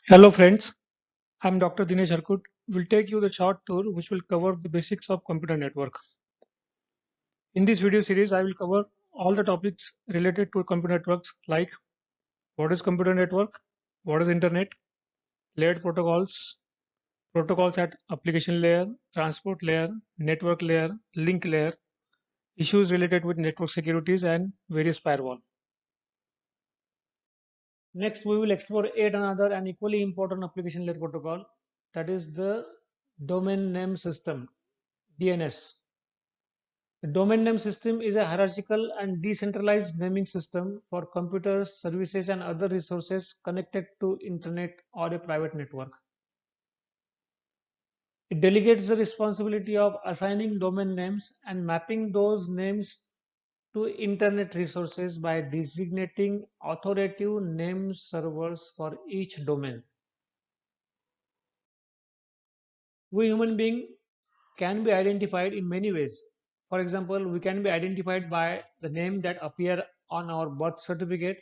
Hello friends, I'm Dr. Dinesh Harkut. We'll take you the short tour which will cover the basics of computer network. In this video series, I will cover all the topics related to computer networks like what is computer network, what is internet, layered protocols, protocols at application layer, transport layer, network layer, link layer, issues related with network securities and various firewall. Next, we will explore yet another and equally important application layer protocol, that is the domain name system, DNS. The domain name system is a hierarchical and decentralized naming system for computers, services, and other resources connected to internet or a private network. It delegates the responsibility of assigning domain names and mapping those names to internet resources by designating authoritative name servers for each domain. We human beings can be identified in many ways. For example, we can be identified by the name that appear on our birth certificate.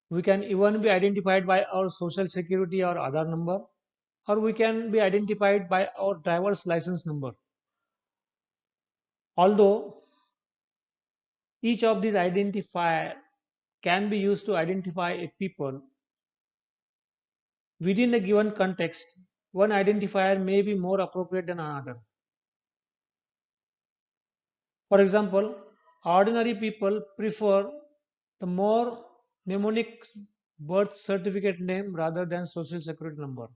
We can even be identified by our social security or Aadhaar number, or we can be identified by our driver's license number. Although each of these identifiers can be used to identify a people, within a given context, one identifier may be more appropriate than another. For example, ordinary people prefer the more mnemonic birth certificate name rather than social security number.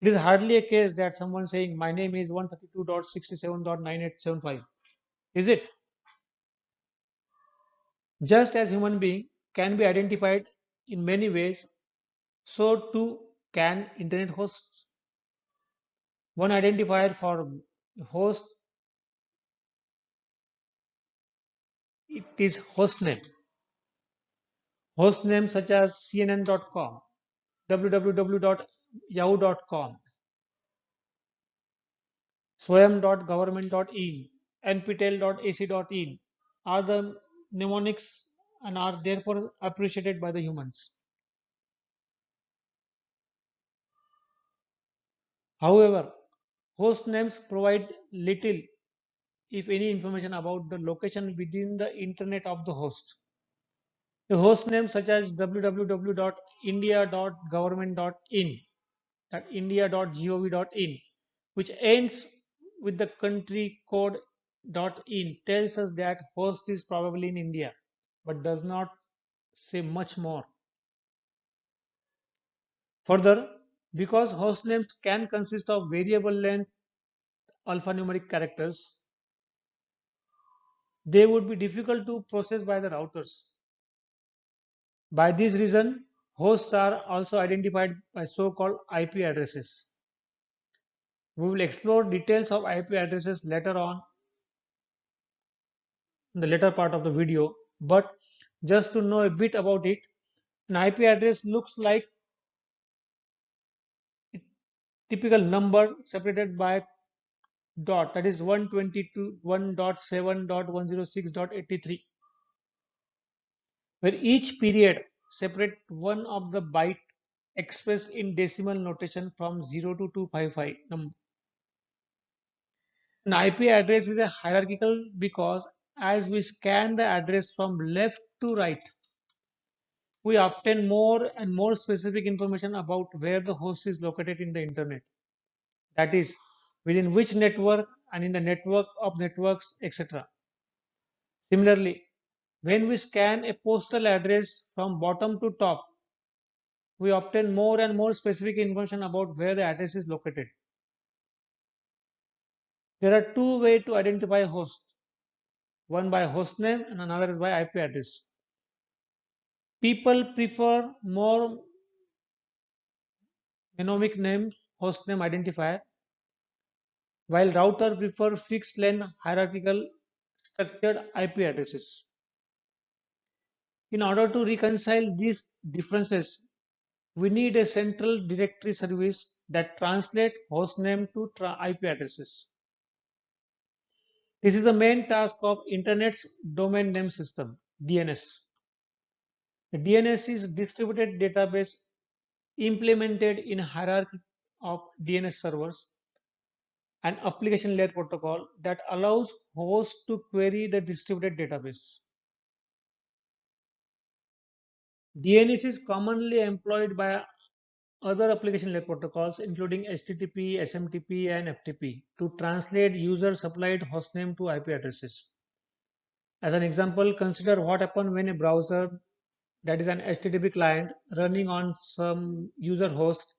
It is hardly a case that someone saying my name is 132.67.9875. Is it? Just as human being can be identified in many ways, so too can internet hosts. One identifier for host, it is hostname. Hostnames such as CNN.com, www.yahoo.com, swayam.government.in, nptel.ac.in are the mnemonics and are therefore appreciated by the humans. However, host names provide little, if any, information about the location within the internet of the host. A host name such as www.india.government.in, that india.gov.in, which ends with the country code .in, tells us that host is probably in India, but does not say much more. Further, because host names can consist of variable length alphanumeric characters, they would be difficult to process by the routers. By this reason, hosts are also identified by so-called IP addresses. We will explore details of IP addresses later on in the later part of the video, but just to know a bit about it, an IP address looks like a typical number separated by dot, that is 122.1.7.106.83, where each period separate one of the byte expressed in decimal notation from 0 to 255 number. An IP address is a hierarchical because as we scan the address from left to right, we obtain more and more specific information about where the host is located in the internet. That is, within which network and in the network of networks, etc. Similarly, when we scan a postal address from bottom to top, we obtain more and more specific information about where the address is located. There are two ways to identify a host, one by host name and another is by IP address. People prefer more mnemonic name host name identifier, while router prefer fixed length hierarchical structured IP addresses. In order to reconcile these differences, we need a central directory service that translates hostname to IP addresses. This is the main task of Internet's domain name system, DNS. The DNS is distributed database implemented in hierarchy of DNS servers, an application layer protocol that allows hosts to query the distributed database. DNS is commonly employed by other application layer protocols, including HTTP, SMTP, and FTP, to translate user-supplied hostname to IP addresses. As an example, consider what happens when a browser, that is an HTTP client running on some user host,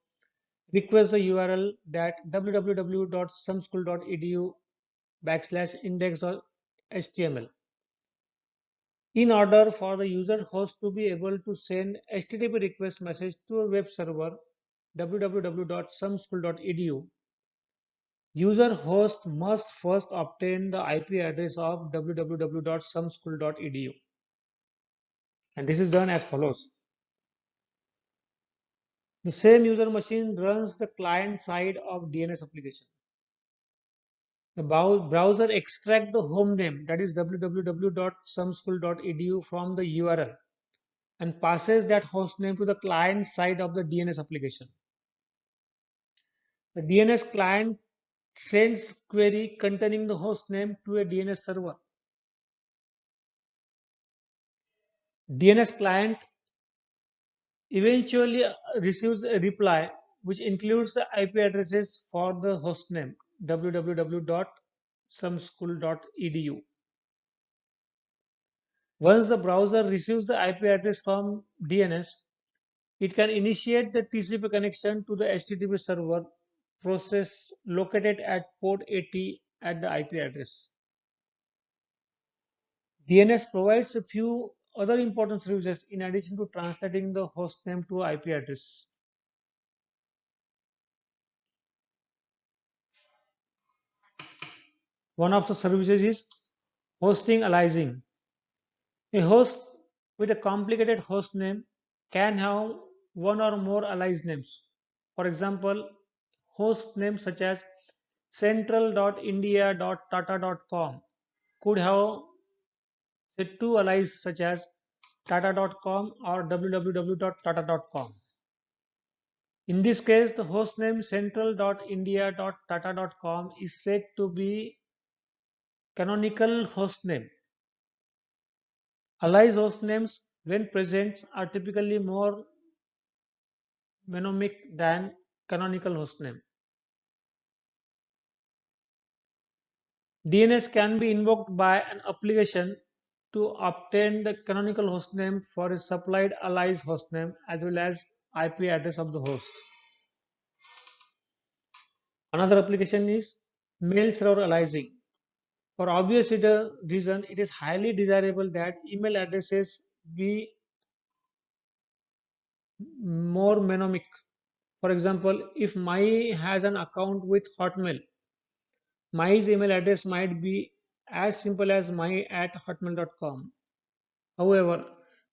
requests the URL that www.someschool.edu/index.html. In order for the user host to be able to send HTTP request message to a web server www.someschool.edu, user host must first obtain the IP address of www.someschool.edu, and this is done as follows. The same user machine runs the client side of DNS application. The browser extracts the home name, that is www.someschool.edu, from the URL and passes that host name to the client side of the DNS application. The DNS client sends query containing the host name to a DNS server. DNS client eventually receives a reply which includes the IP addresses for the hostname www.someschool.edu. Once the browser receives the IP address from DNS, it can initiate the TCP connection to the HTTP server process located at port 80 at the IP address. DNS provides a few other important services in addition to translating the hostname to IP address. One of the services is hosting aliasing. A host with a complicated host name can have one or more alias names. For example, host names such as central.india.tata.com could have two alias such as tata.com or www.tata.com. In this case, the hostname central.india.tata.com is said to be canonical hostname. Alias hostnames, when present, are typically more mnemonic than canonical hostname. DNS can be invoked by an application to obtain the canonical hostname for a supplied alias hostname as well as IP address of the host. Another application is mail server aliasing. For obvious reason, it is highly desirable that email addresses be more mnemonic. For example, if my has an account with Hotmail, my's email address might be as simple as my@hotmail.com. However,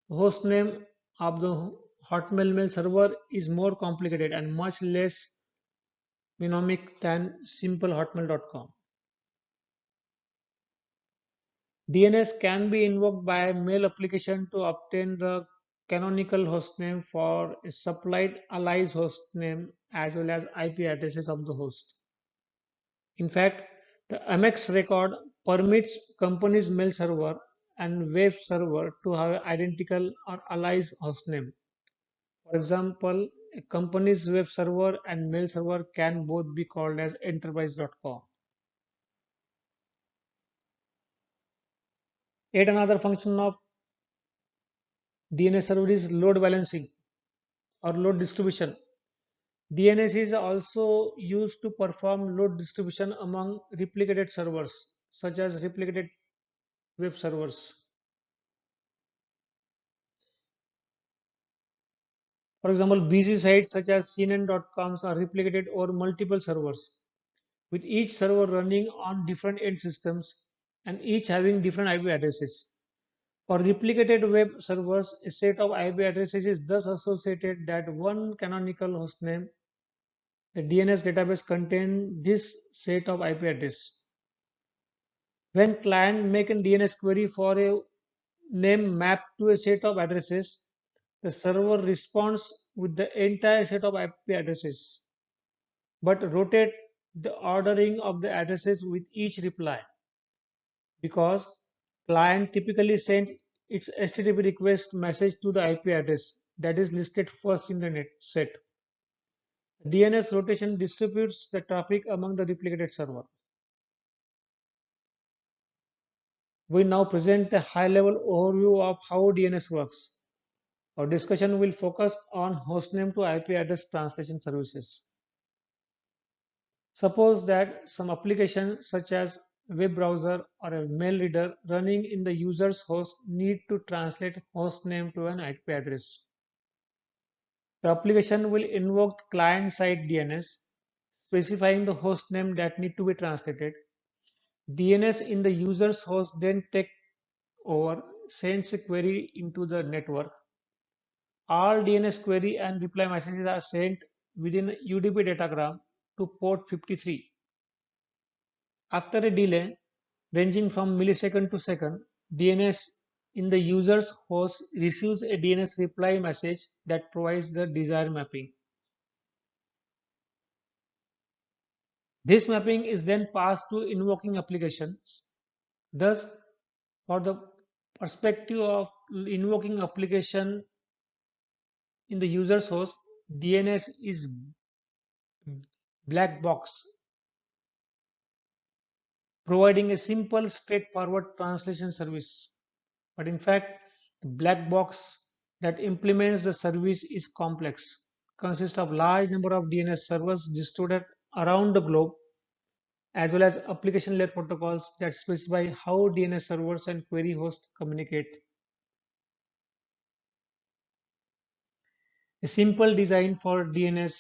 the host name of the Hotmail mail server is more complicated and much less mnemonic than simple hotmail.com. DNS can be invoked by a mail application to obtain the canonical hostname for a supplied alias hostname as well as IP addresses of the host. In fact, the MX record permits companies' mail server and web server to have identical or alias hostname. For example, a company's web server and mail server can both be called as enterprise.com. Yet another function of DNS server is load balancing or load distribution. DNS is also used to perform load distribution among replicated servers, such as replicated web servers. For example, busy sites such as CNN.coms are replicated over multiple servers, with each server running on different end systems and each having different IP addresses. For replicated web servers, a set of IP addresses is thus associated that one canonical hostname. The DNS database contains this set of IP address. When client make a DNS query for a name mapped to a set of addresses, The server responds with the entire set of IP addresses, but rotate the ordering of the addresses with each reply because client typically sends its HTTP request message to the IP address that is listed first in the net set. DNS rotation distributes the traffic among the replicated server. We now present a high-level overview of how DNS works. Our discussion will focus on hostname to IP address translation services. Suppose that some application such as web browser or a mail reader running in the user's host need to translate hostname to an IP address. The application will invoke client-side DNS specifying the hostname that need to be translated. DNS in the user's host then take over, sends a query into the network. All DNS query and reply messages are sent within UDP datagram to port 53. After a delay ranging from millisecond to second, DNS in the user's host receives a DNS reply message that provides the desired mapping. This mapping is then passed to invoking applications. Thus, for the perspective of invoking application in the user's host, DNS is black box, providing a simple straightforward translation service. But in fact, the black box that implements the service is complex, consists of large number of DNS servers distributed around the globe, as well as application layer protocols that specify how DNS servers and query hosts communicate. A simple design for DNS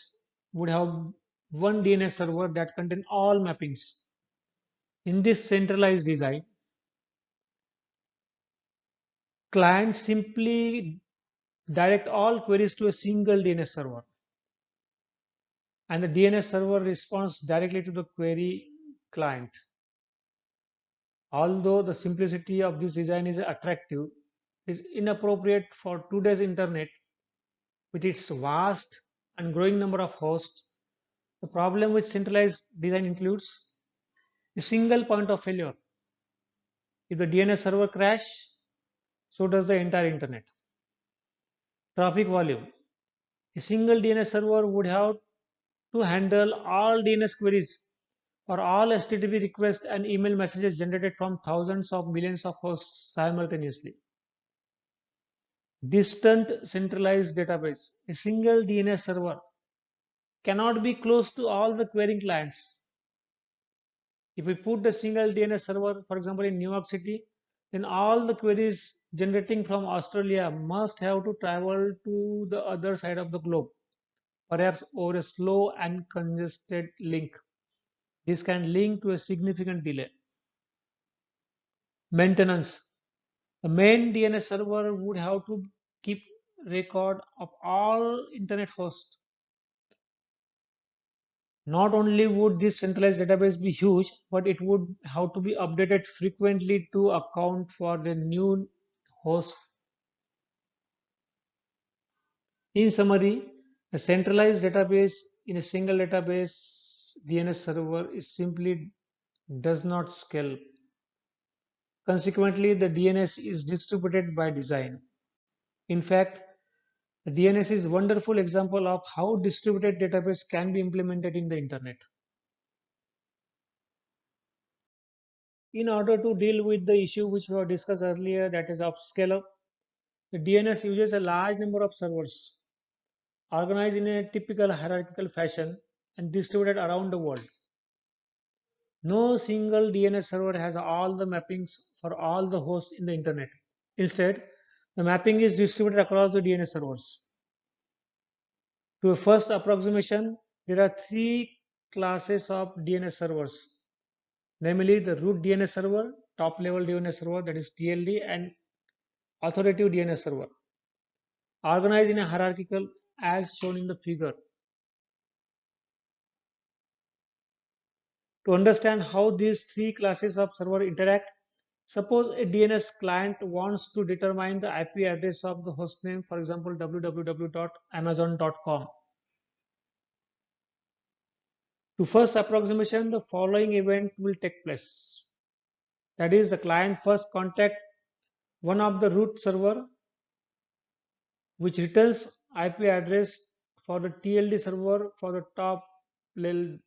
would have one DNS server that contains all mappings. In this centralized design, clients simply direct all queries to a single DNS server, and the DNS server responds directly to the query client. Although the simplicity of this design is attractive, it is inappropriate for today's internet with its vast and growing number of hosts. The problem with centralized design includes a single point of failure. If the DNS server crashes, so does the entire internet. Traffic volume. A single DNS server would have to handle all DNS queries or all HTTP requests and email messages generated from thousands of millions of hosts simultaneously. Distant centralized database. A single DNS server cannot be close to all the querying clients. If we put the single DNS server, for example, in New York City, then all the queries generating from Australia must have to travel to the other side of the globe, perhaps over a slow and congested link. This can link to a significant delay. Maintenance. The main DNS server would have to keep record of all internet hosts. Not only would this centralized database be huge, but it would have to be updated frequently to account for the new host. In summary, a centralized database in a single database DNS server is simply does not scale. Consequently, the DNS is distributed by design. In fact, the DNS is a wonderful example of how distributed database can be implemented in the internet. In order to deal with the issue which we have discussed earlier, that is of scale up, the DNS uses a large number of servers organized in a typical hierarchical fashion and distributed around the world. No single DNS server has all the mappings for all the hosts in the internet. Instead, the mapping is distributed across the DNS servers. To a first approximation, there are three classes of DNS servers, namely the root DNS server, top level DNS server, that is TLD, and authoritative DNS server, organized in a hierarchical as shown in the figure. To understand how these three classes of server interact, Suppose a DNS client wants to determine the IP address of the hostname, for example, www.amazon.com. To first approximation, the following event will take place. That is, the client first contact one of the root server which returns IP address for the TLD server for the top level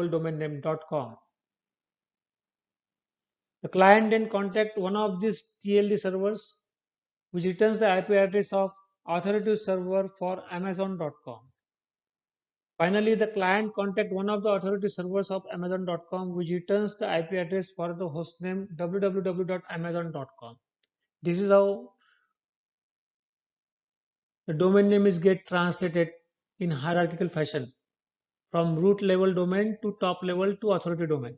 domain name .com. The client then contact one of these TLD servers which returns the IP address of authoritative server for Amazon.com. Finally, the client contact one of the authoritative servers of Amazon.com which returns the IP address for the hostname www.amazon.com. This is how the domain name is get translated in hierarchical fashion from root level domain to top level to authority domain.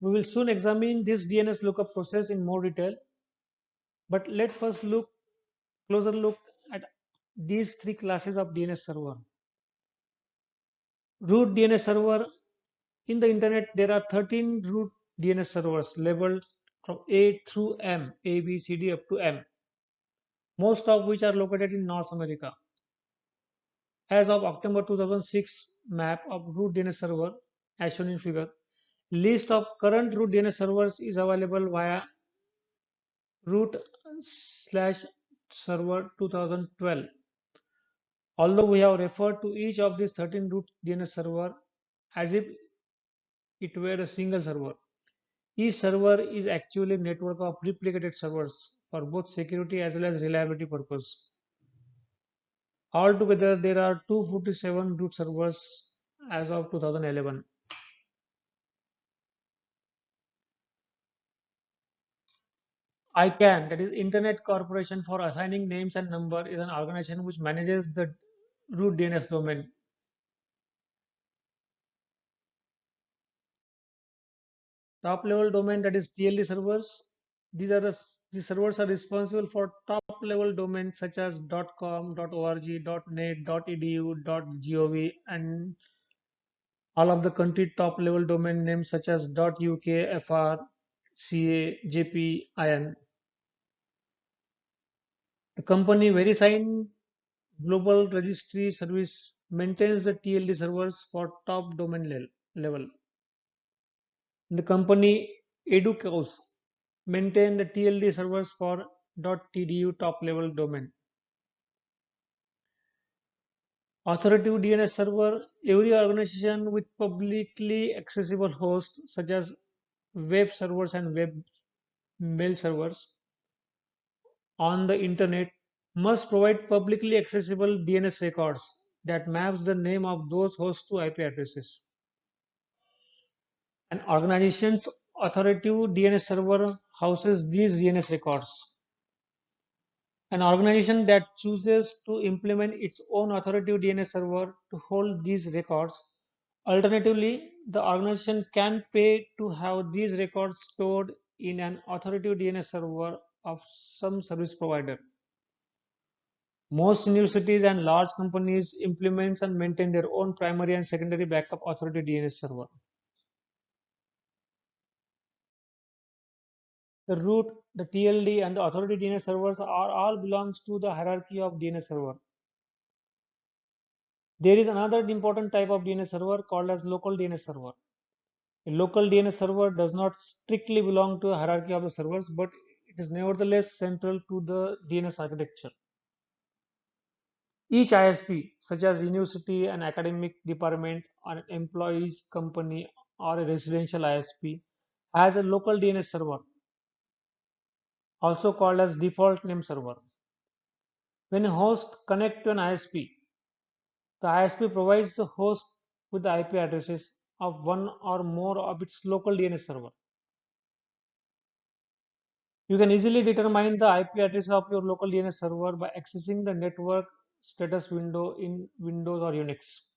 We will soon examine this DNS lookup process in more detail, but let's first look closer look at these three classes of DNS server. Root DNS server. In the internet, there are 13 root DNS servers labeled from A through M, A, B, C, D up to M, most of which are located in North America. As of October 2006 map of root DNS server as shown in figure, list of current root DNS servers is available via root/server 2012. Although we have referred to each of these 13 root DNS server as if it were a single server, each server is actually a network of replicated servers for both security as well as reliability purpose. Altogether, there are 247 root servers as of 2011. ICANN, that is Internet Corporation for Assigning Names and Number, is an organization which manages the root DNS domain. Top level domain, that is TLD servers. These servers are responsible for top level domains such as .com, .org, .net, .edu, .gov, and all of the country top level domain names such as .uk, fr, ca, jp, in. The company VeriSign Global Registry Service maintains the TLD servers for top domain level. The company Educause maintain the TLD servers for .tdu top level domain. Authoritative DNS server, every organization with publicly accessible hosts such as web servers and web mail servers on the internet must provide publicly accessible DNS records that maps the name of those hosts to IP addresses. An organization's authoritative DNS server houses these DNS records. An organization that chooses to implement its own authoritative DNS server to hold these records. Alternatively, the organization can pay to have these records stored in an authoritative DNS server of some service provider. Most universities and large companies implement and maintain their own primary and secondary backup authoritative DNS server. The root, the TLD, and the authority DNS servers are all belongs to the hierarchy of DNS server. There is another important type of DNS server called as local DNS server. A local DNS server does not strictly belong to a hierarchy of the servers, but it is nevertheless central to the DNS architecture. Each ISP, such as university, an academic department, or an employee's company, or a residential ISP, has a local DNS server, also called as default name server. When a host connects to an ISP, the ISP provides the host with the IP addresses of one or more of its local DNS server. You can easily determine the IP address of your local DNS server by accessing the network status window in Windows or Unix.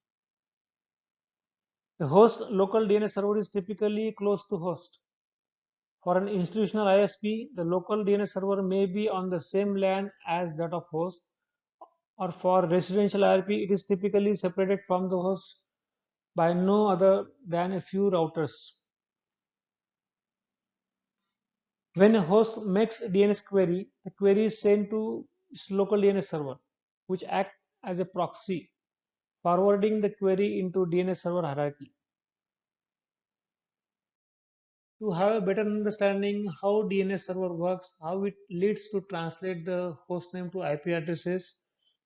A host local DNS server is typically close to host. For an institutional ISP, the local DNS server may be on the same LAN as that of host, or for residential ISP, it is typically separated from the host by no other than a few routers. When a host makes a DNS query, the query is sent to its local DNS server, which acts as a proxy, forwarding the query into DNS server hierarchy. To have a better understanding how DNS server works, how it leads to translate the hostname to IP addresses,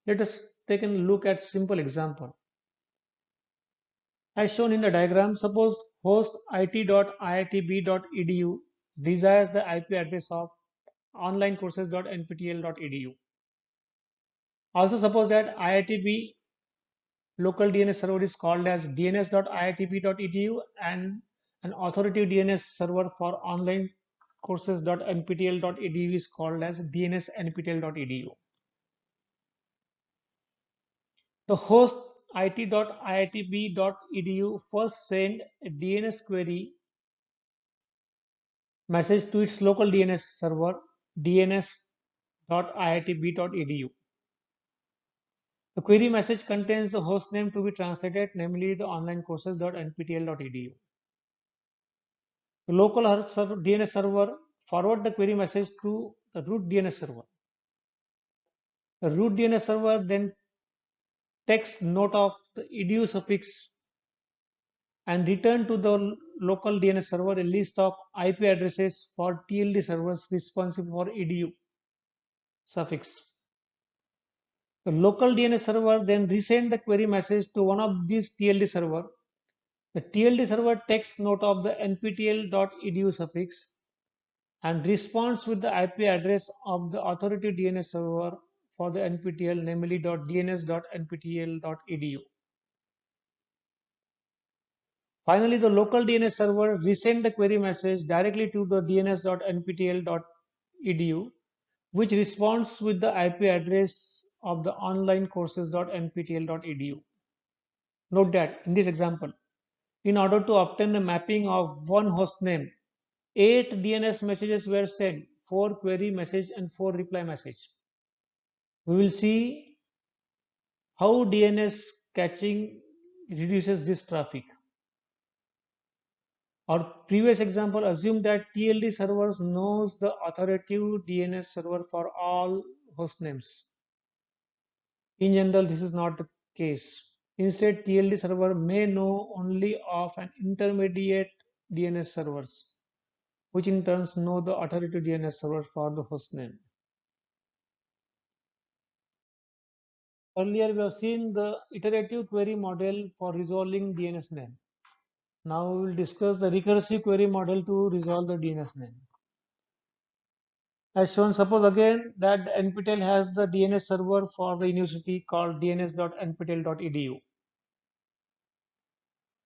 let us take a look at simple example. As shown in the diagram, suppose host it.iitb.edu desires the IP address of onlinecourses.nptel.edu. Also suppose that IITB local DNS server is called as dns.iitb.edu and an authoritative DNS server for online courses.nptel.edu is called as dns.nptel.edu. The host it.iitb.edu first send a DNS query message to its local DNS server dns.iitb.edu. The query message contains the hostname to be translated, namely the onlinecourses.nptel.edu. The local DNS server forward the query message to the root DNS server. The root DNS server then takes note of the edu suffix and return to the local DNS server a list of IP addresses for TLD servers responsible for edu suffix. The local DNS server then resend the query message to one of these TLD server. The TLD server takes note of the nptel.edu suffix and responds with the IP address of the authoritative DNS server for the NPTEL, namely .dns.nptel.edu. Finally, the local DNS server resends the query message directly to the dns.nptel.edu, which responds with the IP address of the onlinecourses.nptel.edu. Note that in this example, in order to obtain a mapping of one hostname, 8 DNS messages were sent, 4 query message and 4 reply message. We will see how DNS caching reduces this traffic. Our previous example assumed that TLD servers knows the authoritative DNS server for all host names. In general, this is not the case. Instead, TLD server may know only of an intermediate DNS servers, which in turn know the authoritative DNS server for the host name. Earlier, we have seen the iterative query model for resolving DNS name. Now we will discuss the recursive query model to resolve the DNS name. As shown, suppose again that the NPTEL has the DNS server for the university called dns.nptel.edu.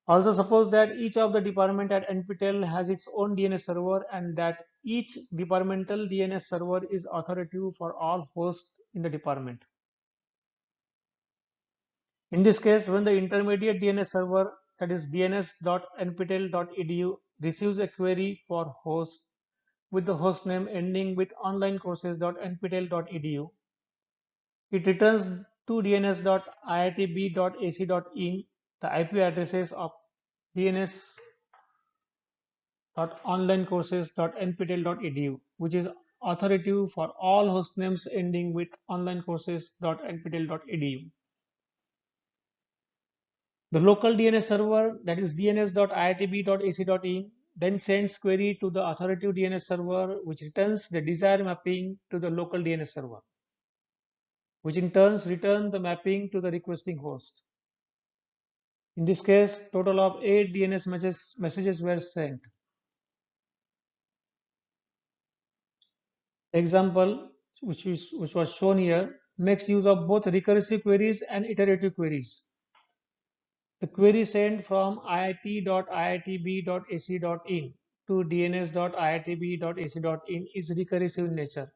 Also suppose that each of the department at NPTEL has its own DNS server and that each departmental DNS server is authoritative for all hosts in the department. In this case, when the intermediate DNS server, that is dns.nptel.edu, receives a query for host with the host name ending with onlinecourses.nptel.edu, it returns to dns.iitb.ac.in the IP addresses of dns.onlinecourses.nptel.edu, which is authoritative for all host names ending with onlinecourses.nptel.edu. The local DNS server, that is dns.iitb.ac.in, then sends query to the authoritative DNS server, which returns the desired mapping to the local DNS server, which in turn returns the mapping to the requesting host. In this case, total of 8 DNS messages were sent. Example, which was shown here, makes use of both recursive queries and iterative queries. The query sent from it.iitb.ac.in to dns.iitb.ac.in is recursive in nature.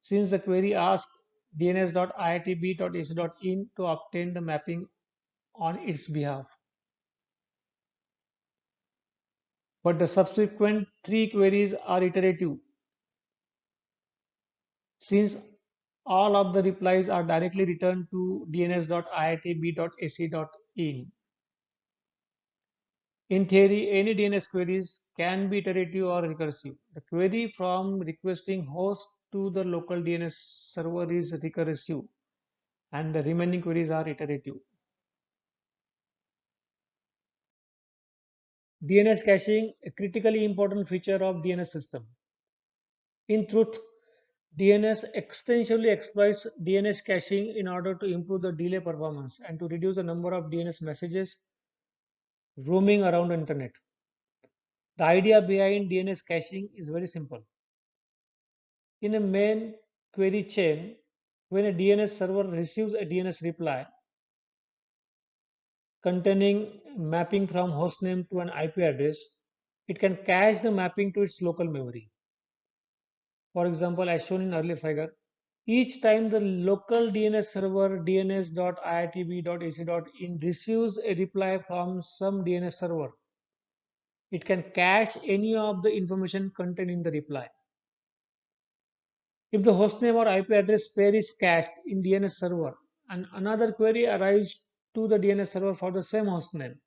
Since the query asks dns.iitb.ac.in to obtain the mapping on its behalf. But the subsequent 3 queries are iterative, since all of the replies are directly returned to dns.iitb.ac.in. In theory, any DNS queries can be iterative or recursive. The query from requesting host to the local DNS server is recursive, and the remaining queries are iterative. DNS caching, a critically important feature of DNS system. In truth, DNS extensively exploits DNS caching in order to improve the delay performance and to reduce the number of DNS messages roaming around the internet. The idea behind DNS caching is very simple. In a main query chain, when a DNS server receives a DNS reply containing mapping from hostname to an IP address, it can cache the mapping to its local memory. For example, as shown in earlier figure, each time the local DNS server dns.iitb.ac.in receives a reply from some DNS server, it can cache any of the information contained in the reply. If the hostname or IP address pair is cached in DNS server and another query arrives to the DNS server for the same hostname,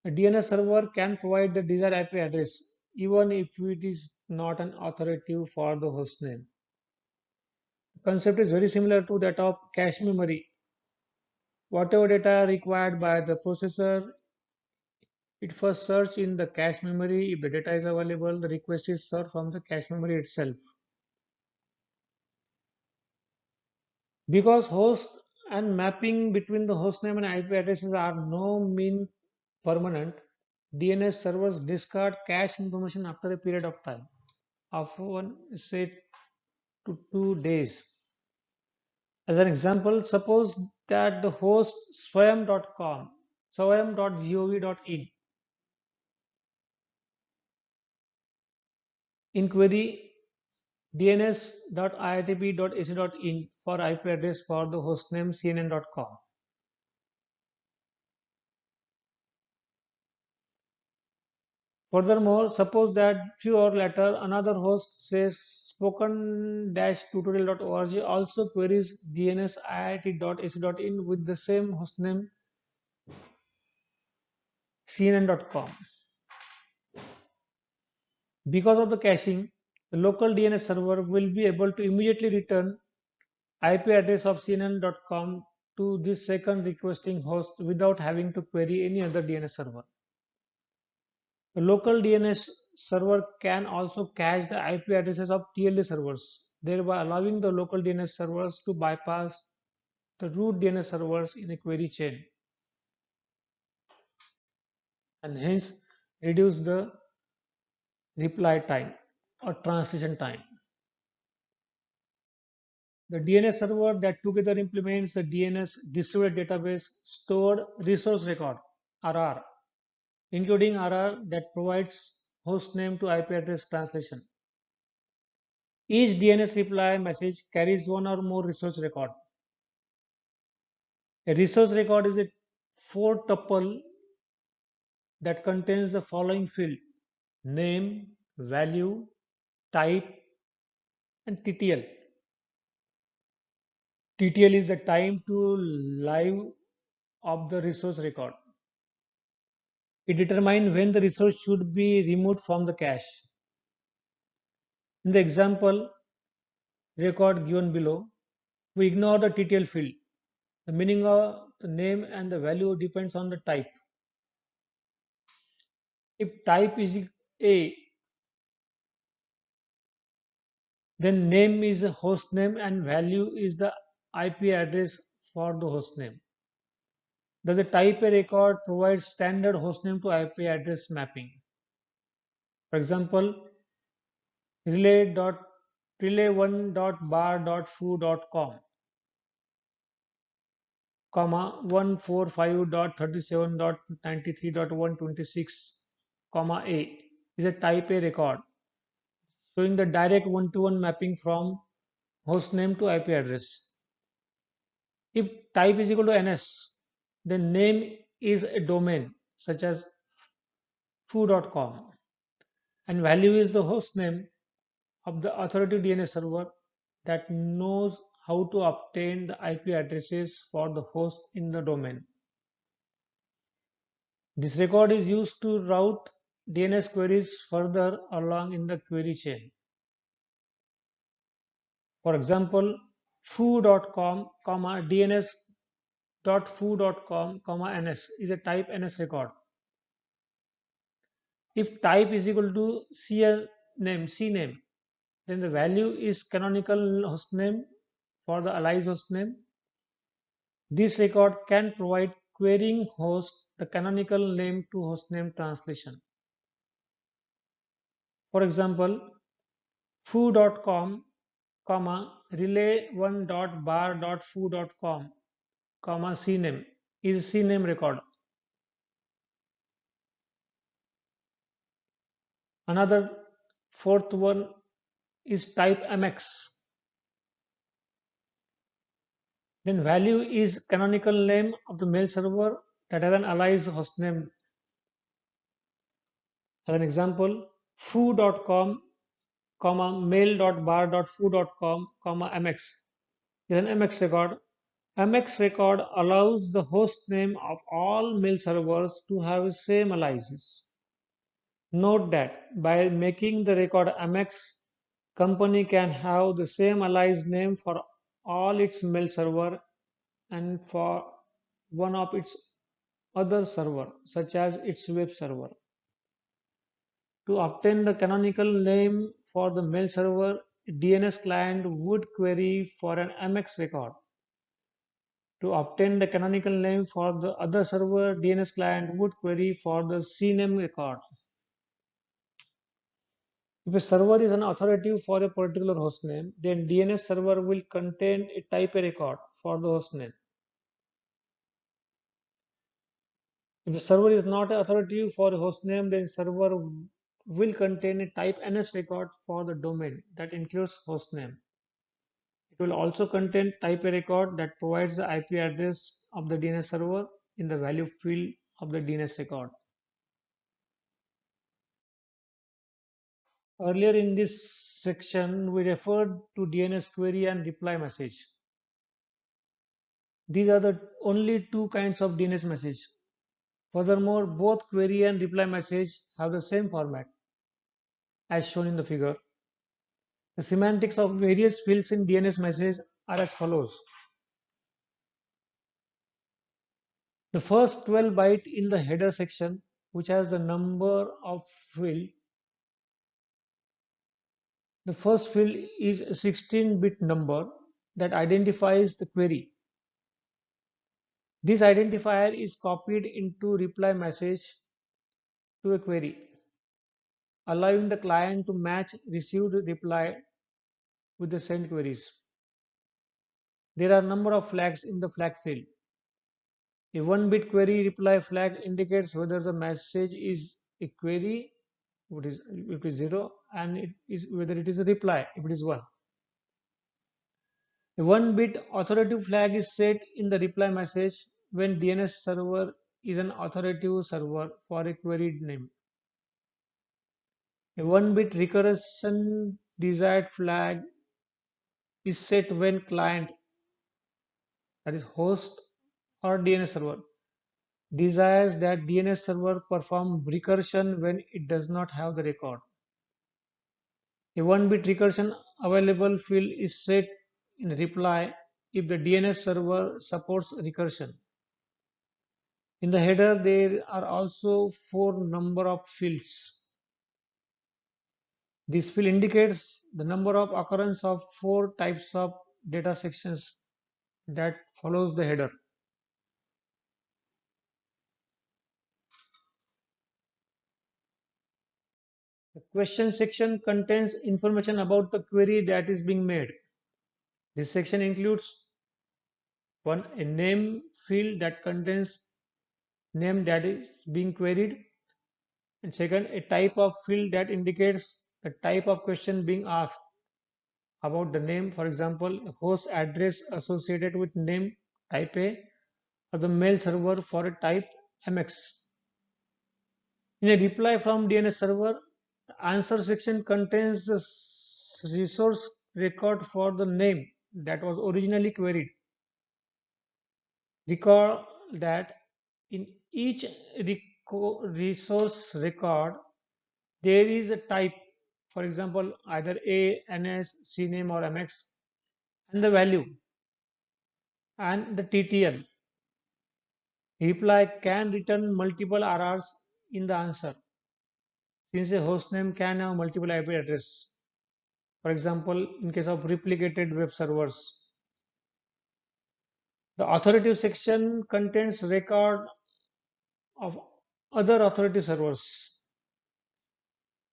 the DNS server can provide the desired IP address even if it is not an authoritative for the hostname. The concept is very similar to that of cache memory. Whatever data required by the processor, it first search in the cache memory. If the data is available, the request is served from the cache memory itself. Because host and mapping between the hostname and IP addresses are no mean permanent, DNS servers discard cache information after a period of time, often say to 2 days. As an example, suppose that the host swayam.com, swayam.gov.in in query dns.iitb.ac.in for IP address for the hostname cnn.com. Furthermore, suppose that few hours later another host says spoken-tutorial.org also queries dns.iit.ac.in with the same hostname cnn.com. Because of the caching, the local DNS server will be able to immediately return IP address of cnn.com to this second requesting host without having to query any other DNS server. The local DNS server can also cache the IP addresses of TLD servers, thereby allowing the local DNS servers to bypass the root DNS servers in a query chain and hence reduce the reply time or translation time. The DNS server that together implements the DNS distributed database stored resource record RR, including RR that provides hostname to IP address translation. Each DNS reply message carries one or more resource record. A resource record is a four tuple that contains the following field: name, value, type, and TTL. TTL is the time to live of the resource record. It determines when the resource should be removed from the cache. In the example record given below, we ignore the TTL field. The meaning of the name and the value depends on the type. If type is A, then name is a host name and value is the IP address for the host name. Thus, a type A record provides standard hostname to IP address mapping. For example, relay1.bar.foo.com, comma 145.37.93.126, comma A is a type A record showing the direct one-to-one mapping from hostname to IP address. If type is equal to ns, then name is a domain such as foo.com and value is the host name of the authoritative DNS server that knows how to obtain the IP addresses for the host in the domain. This record is used to route DNS queries further along in the query chain. For example, foo.com, dns.foo.com, ns is a type NS record. If type is equal to CNAME, then the value is canonical hostname for the alias hostname. This record can provide querying host the canonical name to hostname translation. For example, foo.com, relay1.bar.foo.com, cname is cname record. Another fourth one is type MX. Then value is canonical name of the mail server that has an alias hostname. As an example, foo.com, mail.bar.foo.com, mx is an MX record. MX record allows the host name of all mail servers to have same aliases. Note that by making the record MX, company can have the same alias name for all its mail server and for one of its other server, such as its web server. To obtain the canonical name for the mail server, DNS client would query for an MX record. To obtain the canonical name for the other server, DNS client would query for the CNAME record. If a server is an authoritative for a particular hostname, then DNS server will contain a type A record for the hostname. If the server is not authoritative for a hostname, then server will contain a type NS record for the domain that includes hostname. It will also contain type A record that provides the IP address of the DNS server in the value field of the DNS record. Earlier in this section, we referred to DNS query and reply message. These are the only two kinds of DNS message. Furthermore, both query and reply message have the same format as shown in the figure. The semantics of various fields in DNS message are as follows. The first 12 byte in the header section, which has the number of fields. The first field is a 16-bit number that identifies the query. This identifier is copied into reply message to a query, allowing the client to match received reply with the sent queries. There are a number of flags in the flag field. A 1-bit query reply flag indicates whether the message is a query, if it is 0, and whether it is a reply, if it is 1. A 1-bit authoritative flag is set in the reply message when DNS server is an authoritative server for a queried name. A 1-bit recursion desired flag is set when client, that is host or DNS server, desires that DNS server perform recursion when it does not have the record. A 1-bit recursion available field is set in reply if the DNS server supports recursion. In the header, there are also 4 number of fields. This field indicates the number of occurrence of 4 types of data sections that follows the header. The question section contains information about the query that is being made. This section includes one, a name field that contains name that is being queried, and second, a type of field that indicates the type of question being asked about the name, for example, the host address associated with name type A or the mail server for a type MX. In a reply from DNS server, the answer section contains the resource record for the name that was originally queried. Recall that in each resource record, there is a type, for example, either A, NS, CNAME or MX, and the value and the TTL. Reply can return multiple RRs in the answer, since a hostname can have multiple IP address. For example, in case of replicated web servers, the authoritative section contains record of other authoritative servers.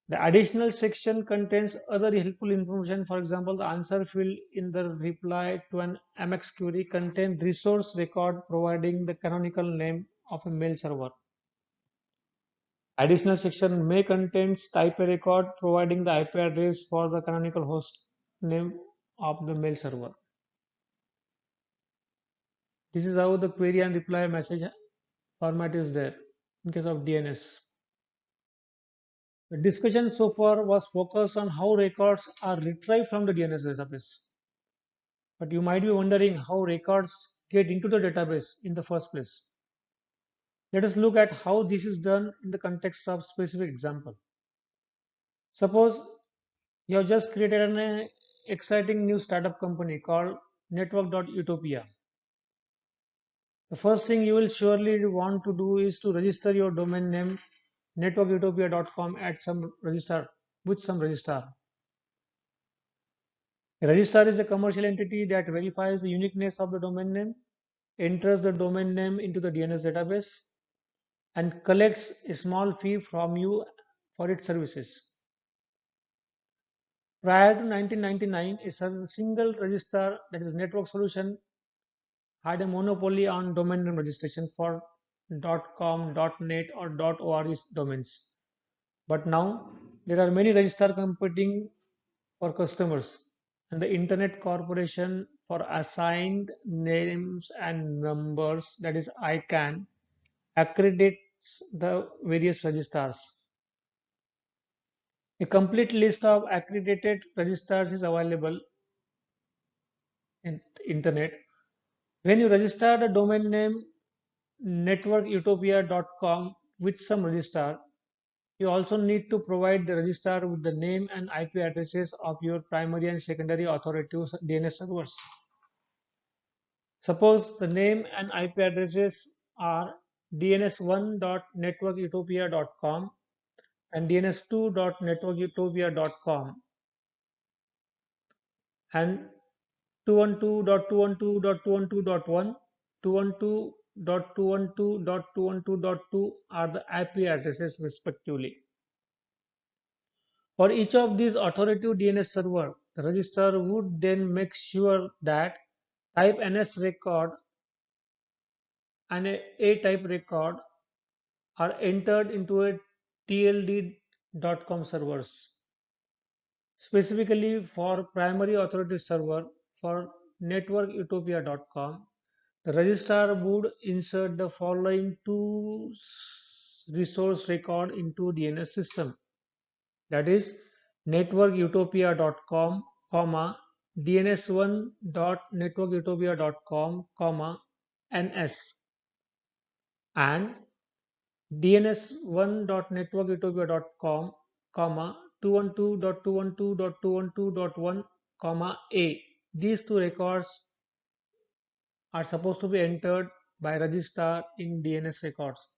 The additional section contains other helpful information. For example, the answer field in the reply to an MX query contains resource record providing the canonical name of a mail server. Additional section may contain type a record providing the IP address for the canonical host name of the mail server. This is how the query and reply message format is there in case of DNS. The discussion so far was focused on how records are retrieved from the DNS database. But you might be wondering how records get into the database in the first place. Let us look at how this is done in the context of specific example. Suppose you have just created an exciting new startup company called Network.Utopia. The first thing you will surely want to do is to register your domain name networkutopia.com at some registrar with some registrar. A registrar is a commercial entity that verifies the uniqueness of the domain name, enters the domain name into the DNS database, and collects a small fee from you for its services. Prior to 1999, a single registrar, that is Network Solution, had a monopoly on domain name registration for .com, .net or .org domains. But now there are many registrars competing for customers, and the Internet Corporation for Assigned Names and Numbers, that is ICANN, accredits the various registrars. A complete list of accredited registrars is available in the internet. When you register the domain name networkutopia.com with some registrar, you also need to provide the registrar with the name and IP addresses of your primary and secondary authoritative DNS servers. Suppose the name and IP addresses are dns1.networkutopia.com and dns2.networkutopia.com and 212.212.212.1, 212.212.212.2 are the IP addresses respectively. For each of these authoritative DNS server, the registrar would then make sure that type NS record and a type record are entered into a TLD.com servers. Specifically for primary authoritative server for networkutopia.com, the registrar would insert the following two resource record into DNS system, that is networkutopia.com, dns1.networkutopia.com, ns, and dns1.networkutopia.com, 212.212.212.1, a. These two records are supposed to be entered by registrar in DNS records.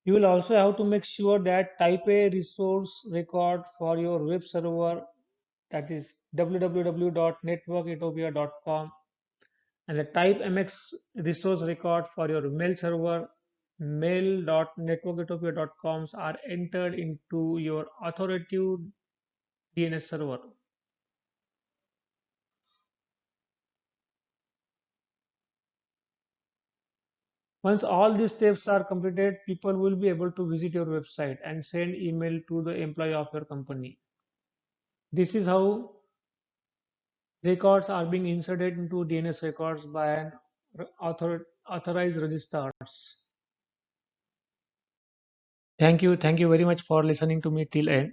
You will also have to make sure that type A resource record for your web server, that is www.networkutopia.com, and the type MX resource record for your mail server mail.networkutopia.com are entered into your authoritative DNS server. Once all these steps are completed, people will be able to visit your website and send email to the employee of your company. This is how records are being inserted into DNS records by an authorized registrars. Thank you very much for listening to me till end.